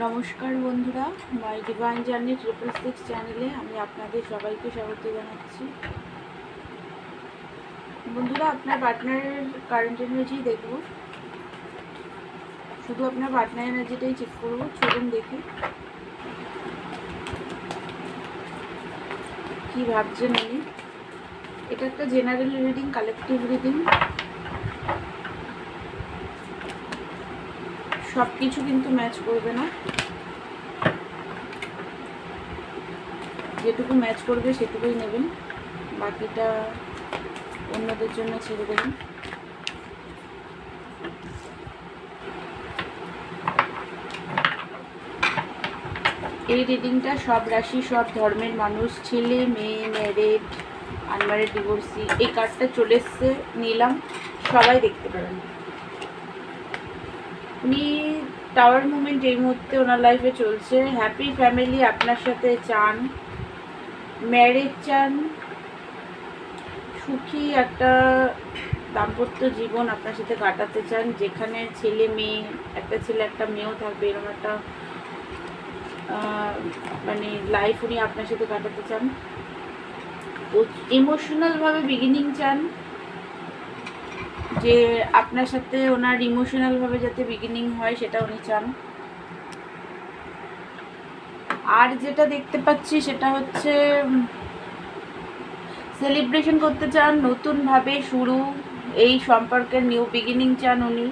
নমস্কার বন্ধুরা, মাই divine journey 666 চ্যানেলে আমি আপনাদের সবাইকে স্বাগত জানাচ্ছি। বন্ধুরা, আপনার পার্টনারের কারেন্ট এনার্জি দেখব, শুধু আপনার পার্টনার এনার্জিটাই চেক করব। চলুন দেখি কি ভাবছেন উনি। এটা একটা জেনারেল রিডিং, কালেকটিভ রিডিং। সব কিছু কিন্তু ম্যাচ করবে না, যেটুকু ম্যাচ করবে সেটুকুই নেবেন, বাকিটা অন্যদের জন্য ছেড়ে দেবেন। এই রিডিংটা সব রাশি, সব ধর্মের মানুষ, ছেলে মেয়ে, ম্যারেড, আনম্যারেড, ডিভোর্সি, এই কার্ডটা চলে এসছে, নিলাম, সবাই দেখতে পারেন। উনি টাওয়ার মুভমেন্ট এই মুহূর্তে ওনার লাইফে চলছে। হ্যাপি ফ্যামিলি আপনার সাথে চান, ম্যারেজ চান, সুখী একটা দাম্পত্য জীবন আপনার সাথে কাটাতে চান, যেখানে ছেলে মেয়ে, একটা ছেলে একটা মেয়েও থাকবে, এরকম একটা মানে লাইফ উনি আপনার সাথে কাটাতে চান। ইমোশনালভাবে বিগিনিং চান, যে আপনার সাথে ওনার ইমোশনালভাবে যাতে বিগিনিং হয় সেটা উনি চান। আর যেটা দেখতে পাচ্ছি সেটা হচ্ছে সেলিব্রেশন করতে চান, নতুনভাবে শুরু, এই সম্পর্কের নিউ বিগিনিং চান উনি।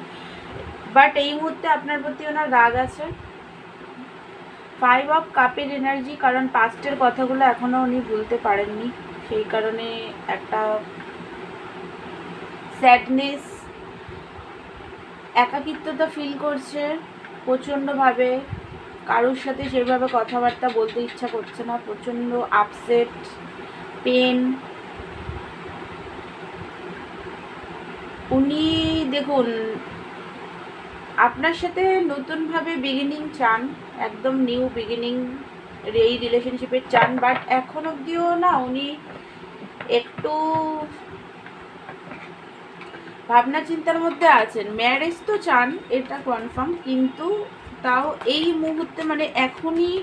বাট এই মুহূর্তে আপনার প্রতি ওনার রাগ আছে। 5 অফ কাপের এনার্জি, কারণ পাস্টের কথাগুলো এখনও উনি ভুলতে পারেননি, সেই কারণে একটা স্যাডনেস, একাকিত্বতা ফিল করছে প্রচণ্ডভাবে। কারোর সাথে সেভাবে কথাবার্তা বলতে ইচ্ছা করছে না, প্রচণ্ড আপসেট, পেন। উনি দেখুন আপনার সাথে নতুনভাবে বিগিনিং চান, একদম নিউ বিগিনিং এই রিলেশনশিপের চান। বাট এখন অবধিও না উনি একটু ভাবনা চিন্তার মধ্যে আছেন। ম্যারেজ তো চান, এটা কনফার্ম, কিন্তু তাও এই মুহূর্তে মানে এখনই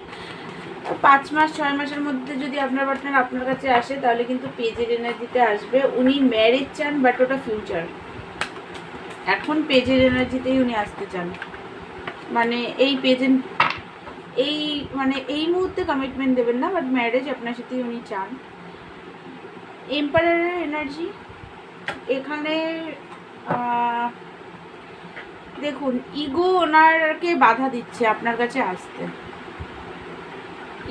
5 মাস 6 মাসের মধ্যে যদি আপনার পার্টনার আপনার কাছে আসে তাহলে কিন্তু পেজের এনার্জিতে আসবে। উনি ম্যারেজ চান, বাট ওটা ফিউচার। এখন পেজের এনার্জিতেই উনি আসতে চান, মানে এই প্রেজেন্ট, এই মানে এই মুহূর্তে কমিটমেন্ট দেবেন না, বাট ম্যারেজ আপনার সাথেই উনি চান। এম্পায়ারের এনার্জি এখানে দেখুন, ইগো ওনারকে বাধা দিচ্ছে আপনার কাছে আসতে,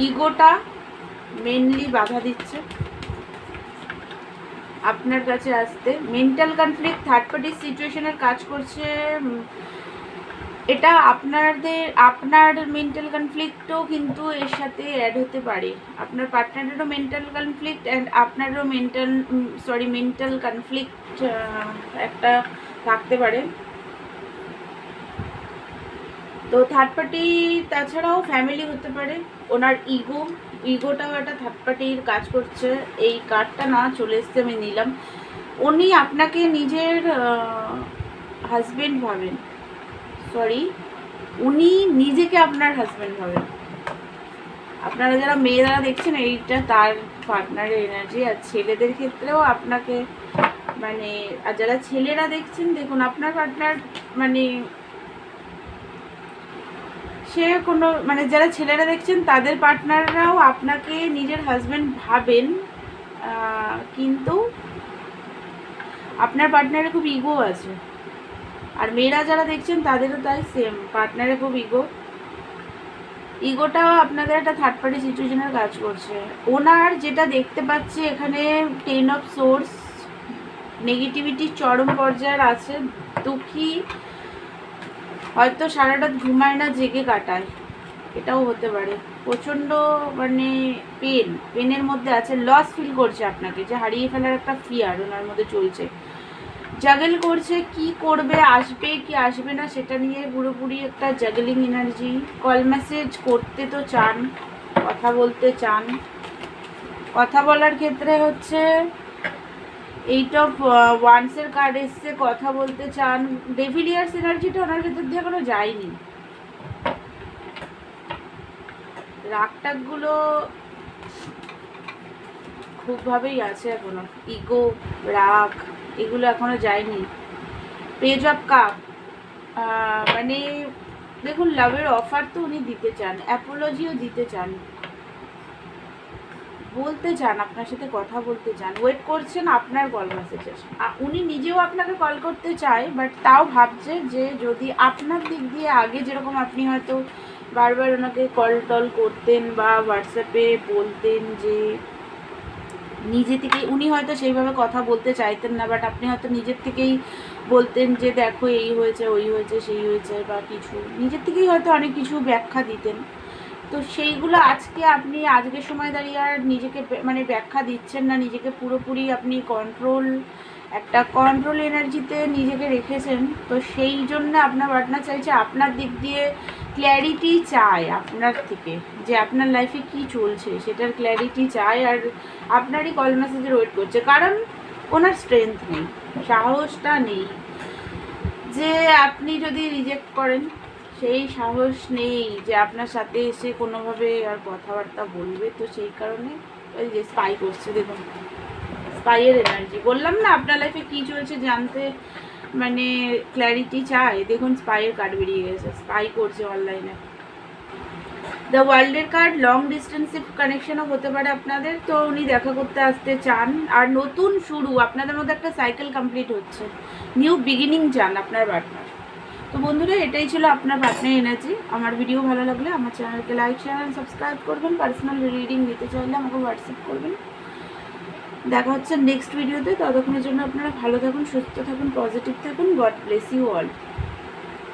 ইগোটা মেনলি বাধা দিচ্ছে আপনার কাছে আসতে। মেন্টাল কনফ্লিক্ট, থার্ড পার্টি সিচুয়েশনের কাজ করছে। এটা আপনার মেন্টাল কনফ্লিক্টও কিন্তু এর সাথে অ্যাড হতে পারে। আপনার পার্টনারেরও মেন্টাল কনফ্লিক্ট অ্যান্ড আপনারও মেন্টাল কনফ্লিক্ট একটা থাকতে পারে। তো থার্ড পার্টি, তাছাড়াও ফ্যামিলি হতে পারে। ওনার ইগোটাও একটা থার্ড পার্টির কাজ করছে। এই কার্ডটা না চলে এসছে, আমি নিলাম। উনি আপনাকে নিজের হাজবেন্ড ভাবেন, উনি নিজেকে আপনার হাজবেন্ড ভাবেন। আপনারা যারা মেয়েরা দেখছেন, এইটা তার পার্টনারের এনার্জি। আর ছেলেদের ক্ষেত্রেও আপনাকে মানে, আর যারা ছেলেরা দেখছেন, দেখুন আপনার পার্টনার মানে সে কোনো মানে, যারা ছেলেরা দেখছেন তাদের পার্টনাররাও আপনাকে নিজের হাজবেন্ড ভাবেন, কিন্তু আপনার পার্টনারে খুব ইগো আছে। আর মেয়েরা যারা দেখছেন তাদেরও তাই, সেম, পার্টনারে খুব ইগোটাও আপনাদের একটা থার্ড পার্টি সিচুয়েশনের কাজ করছে। ওনার যেটা দেখতে পাচ্ছি এখানে 10 অফ সোর্স, নেগেটিভিটি চরম পর্যায়ের আছে, দুঃখী, হয়তো সারা রাত ঘুমায় না, জেগে কাটায়, এটাও হতে পারে। প্রচণ্ড মানে পেনের মধ্যে আছে, লস ফিল করছে আপনাকে, যে হারিয়ে ফেলার একটা ফিয়ার ওনার মধ্যে চলছে। জাগেল করছে, কি করবে, আসবে কি আসবে না সেটা নিয়ে পুরোপুরি একটা জাগলিং এনার্জি। কল মেসেজ করতে তো চান, কথা বলতে চান, কথা বলার ক্ষেত্রে হচ্ছে 8 অফ ওয়ান্সের কার্ড এসছে, কথা বলতে চান। ডেভিলিয়ার্স এনার্জিটা ওনার ভেতর দিয়ে এখনো যায়নি। রাগ টাগগুলো খুবভাবেই আছে এখনো, ইগো, রাগ এগুলো এখনো যায়নি। পেজ অফ কাপ, মানে দেখুন লাভের অফার তো উনি দিতে চান, অ্যাপোলজিও দিতে চান, বলতে চান, আপনার সাথে কথা বলতে চান, ওয়েট করছেন আপনার কল মেসেজের। উনি নিজেও আপনাকে কল করতে চায়, বাট তাও ভাবছে যে যদি আপনার দিক দিয়ে আগে যেরকম আপনি হয়তো বারবার ওনাকে কল টল করতেন বা হোয়াটসঅ্যাপে বলতেন যে নিজে থেকে, উনি হয়তো সেইভাবে কথা বলতে চাইতেন না, বাট আপনি হয়তো নিজের থেকেই বলতেন যে দেখো এই হয়েছে, ওই হয়েছে, সেই হয়েছে, বা কিছু নিজের থেকেই হয়তো অনেক কিছু ব্যাখ্যা দিতেন। তো সেইগুলো আজকে আপনি আজকের সময় দাঁড়িয়ে আর নিজেকে মানে ব্যাখ্যা দিচ্ছেন না, নিজেকে পুরোপুরি আপনি একটা কন্ট্রোল এনার্জিতে নিজেকে রেখেছেন। তো সেই জন্য আপনার পার্টনার চাইছে, আপনার দিক দিয়ে ক্ল্যারিটি চায় আপনার থেকে, যে আপনার লাইফে কি চলছে সেটার ক্ল্যারিটি চায়, আর আপনারই কল মেসেজের ওয়েট করছে। কারণ ওনার স্ট্রেংথ নেই, সাহসটা নেই, যে আপনি যদি রিজেক্ট করেন সেই সাহস নেই যে আপনার সাথে এসে কোনোভাবে আর কথাবার্তা বলবে। তো সেই কারণে ওই যে স্পাই করছে, দেখুন স্পাইয়ের এনার্জি, বললাম না আপনার লাইফে কী চলছে জানতে, মানে ক্ল্যারিটি চায়। দেখুন স্পাইয়ের কার্ড বেরিয়ে গেছে, স্পাই করছে অনলাইনে। দ্য ওয়ার্ল্ডের কার্ড, লং ডিস্টেন্সিভ কানেকশনও হতে পারে আপনাদের, তো উনি দেখা করতে আসতে চান, আর নতুন শুরু, আপনাদের মধ্যে একটা সাইকেল কমপ্লিট হচ্ছে, নিউ বিগিনিং চান আপনার পার্টনার। তো বন্ধুরা এটাই ছিল আপনার পার্টনার এনার্জি। আমার ভিডিও ভালো লাগলে আমার চ্যানেলকে লাইক, শেয়ার অ্যান্ড সাবস্ক্রাইব করবেন। পার্সোনাল রিডিং নিতে চাইলে আমাকে হোয়াটসঅ্যাপ করবেন। দেখা হচ্ছে নেক্সট ভিডিওতে, ততক্ষণের জন্য আপনারা ভালো থাকুন, সুস্থ থাকুন, পজিটিভ থাকুন। God bless you all.